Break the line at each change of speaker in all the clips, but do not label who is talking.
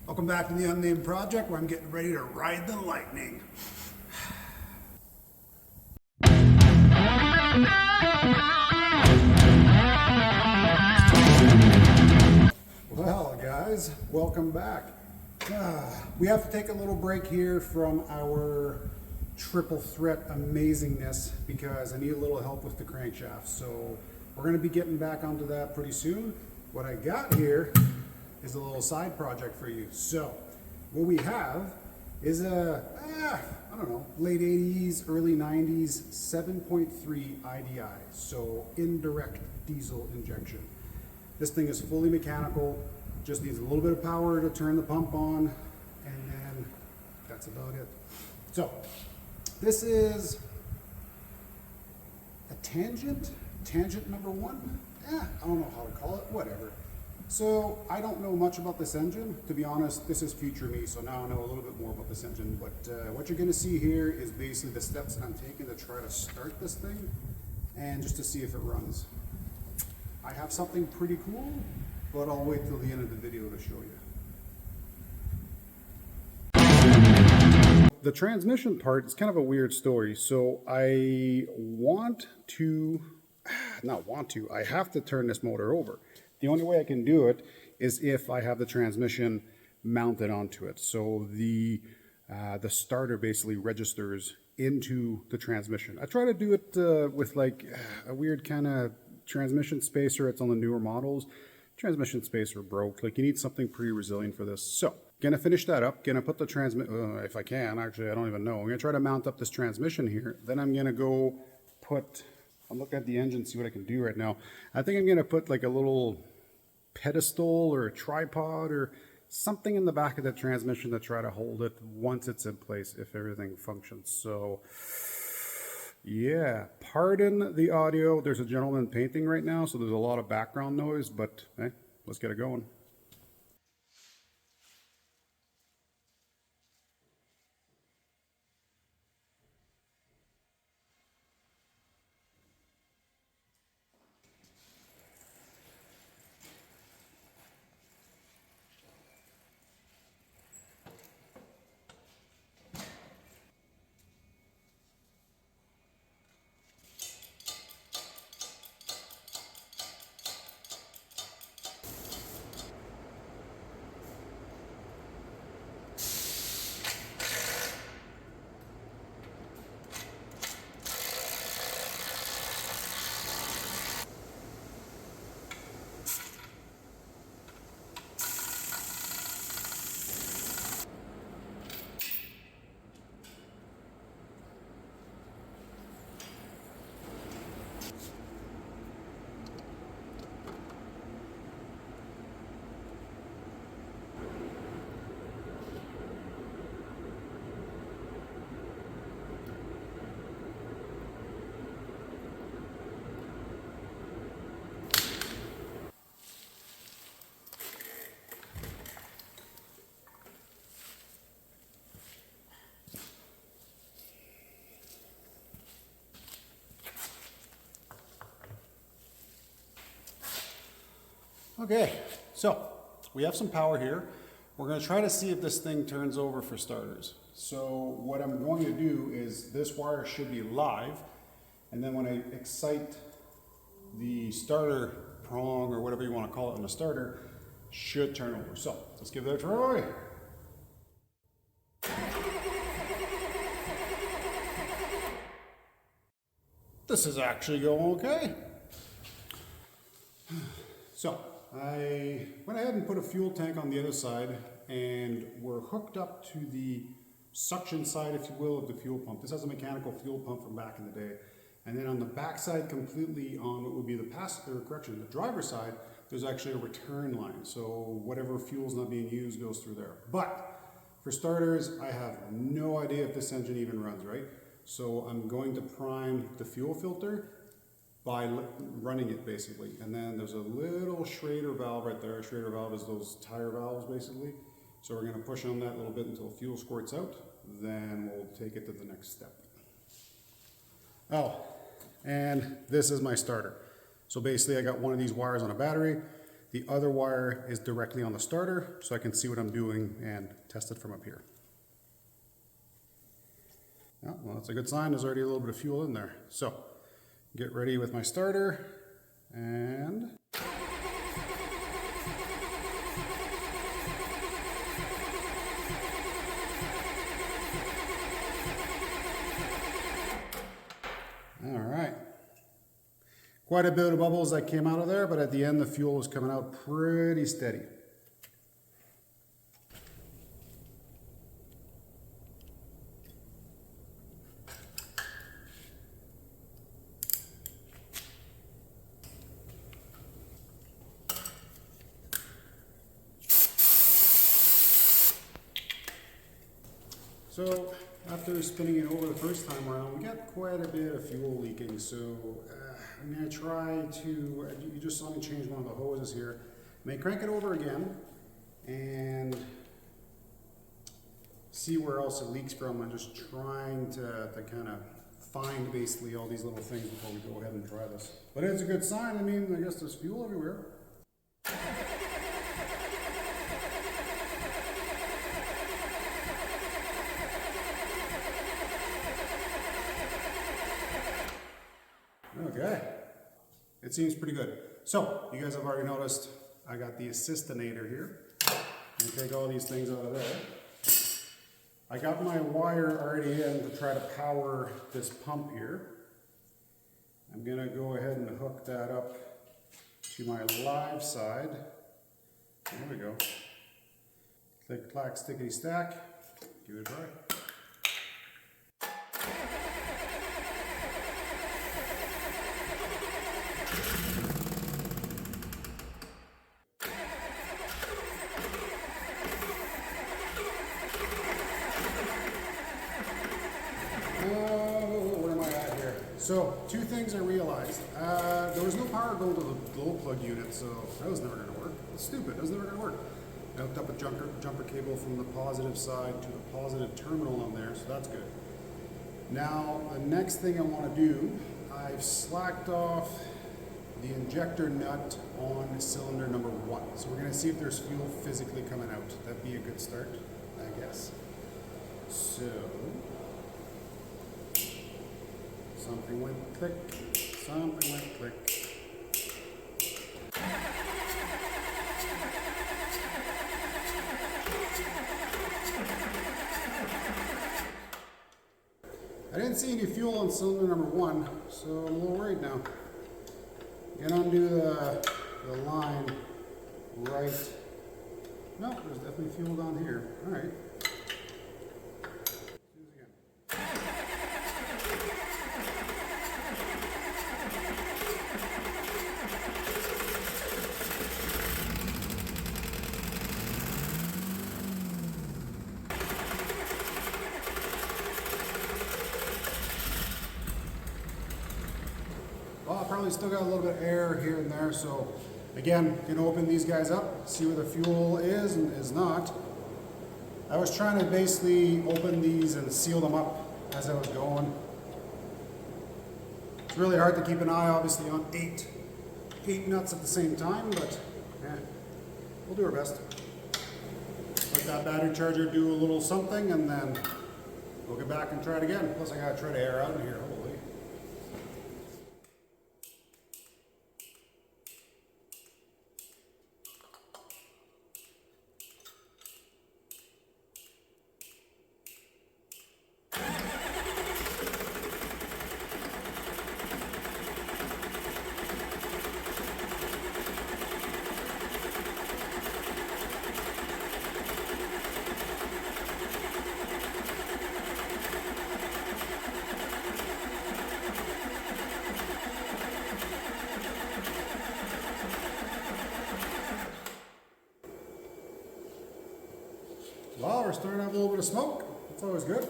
Welcome back to the Unnamed Project, where I'm getting ready to ride the lightning. Well, guys, welcome back. We have to take a little break here from our triple threat amazingness because I need a little help with the crankshaft. So we're going to be getting back onto that pretty soon. What I got here is a little side project for you. So what we have is a, I don't know, late 80s, early 90s 7.3 IDI, so indirect diesel injection. This thing is fully mechanical, just needs a little bit of power to turn the pump on, and then that's about it. So this is a tangent number one. I don't know how to call it, whatever. So I don't know much about this engine. To be honest, this is future me, so now I know a little bit more about this engine. But what you're gonna see here is basically the steps that I'm taking to try to start this thing and just to see if it runs. I have something pretty cool, but I'll wait till the end of the video to show you. The transmission part is kind of a weird story. So I have to turn this motor over. The only way I can do it is if I have the transmission mounted onto it. So the starter basically registers into the transmission. I try to do it with like a weird kind of transmission spacer. It's on the newer models. Transmission spacer broke. Like you need something pretty resilient for this. So gonna finish that up. Gonna put the if I can, actually, I don't even know. I'm gonna try to mount up this transmission here. Then I'm gonna go put, I'm looking at the engine, see what I can do right now. I think I'm going to put like a little pedestal or a tripod or something in the back of the transmission to try to hold it once it's in place, if everything functions. So yeah, pardon the audio. There's a gentleman painting right now, so there's a lot of background noise, but hey, let's get it going. Okay, so we have some power here. We're going to try to see if this thing turns over for starters. So what I'm going to do is this wire should be live, and then when I excite the starter prong or whatever you want to call it on the starter, should turn over. So let's give that a try. This is actually going okay. So I went ahead and put a fuel tank on the other side, and we're hooked up to the suction side, if you will, of the fuel pump. This has a mechanical fuel pump from back in the day. And then on the back side, completely on what would be the the driver's side, there's actually a return line. So whatever fuel's not being used goes through there. But for starters, I have no idea if this engine even runs, right? So I'm going to prime the fuel filter by running it basically. And then there's a little Schrader valve right there. A Schrader valve is those tire valves basically. So we're gonna push on that a little bit until fuel squirts out. Then we'll take it to the next step. Oh, and this is my starter. So basically I got one of these wires on a battery. The other wire is directly on the starter, so I can see what I'm doing and test it from up here. Oh, well, that's a good sign. There's already a little bit of fuel in there. So, get ready with my starter, and... All right. Quite a bit of bubbles that came out of there, but at the end the fuel was coming out pretty steady. So after spinning it over the first time around, we got quite a bit of fuel leaking. So I'm going to try to, you just saw me change one of the hoses here. I may crank it over again and see where else it leaks from. I'm just trying to kind of find basically all these little things before we go ahead and try this. But it's a good sign. I mean, I guess there's fuel everywhere. Okay, it seems pretty good. So, you guys have already noticed I got the assistinator here. I'm gonna take all these things out of there. I got my wire already in to try to power this pump here. I'm gonna go ahead and hook that up to my live side. There we go. Click, clack, stickety stack. Give it a try. So, two things I realized. There was no power going to the glow plug unit, so that was never going to work. It's stupid, that was never going to work. I hooked up a jumper cable from the positive side to the positive terminal on there, so that's good. Now, the next thing I want to do, I've slacked off the injector nut on cylinder number 1. So we're going to see if there's fuel physically coming out. That'd be a good start, I guess. So... something went click, something went click. I didn't see any fuel on cylinder number 1, so I'm a little worried now. Get undo the line right. No, there's definitely fuel down here. All right. Well, I probably still got a little bit of air here and there, so again, gonna open these guys up, see where the fuel is and is not. I was trying to basically open these and seal them up as I was going. It's really hard to keep an eye, obviously, on eight nuts at the same time, but yeah, we'll do our best. Let that battery charger do a little something, and then we'll get back and try it again. Plus, I gotta try to air out in here. Holy. Well, we're starting to have a little bit of smoke. That's always good.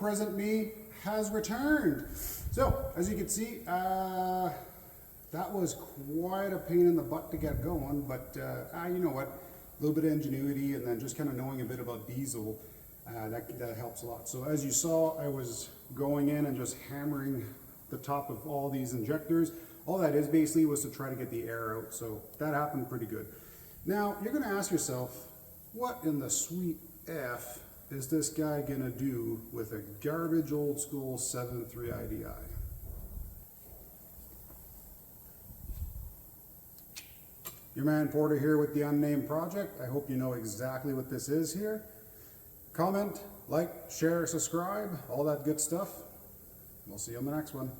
present me has returned. So, as you can see, that was quite a pain in the butt to get going, but you know what, a little bit of ingenuity and then just kind of knowing a bit about diesel, that helps a lot. So as you saw, I was going in and just hammering the top of all these injectors. All that is basically was to try to get the air out, so that happened pretty good. Now, you're going to ask yourself, what in the sweet F is this guy going to do with a garbage old school 7.3 IDI? Your man Porter here with the Unnamed Project. I hope you know exactly what this is here. Comment, like, share, subscribe, all that good stuff. We'll see you on the next one.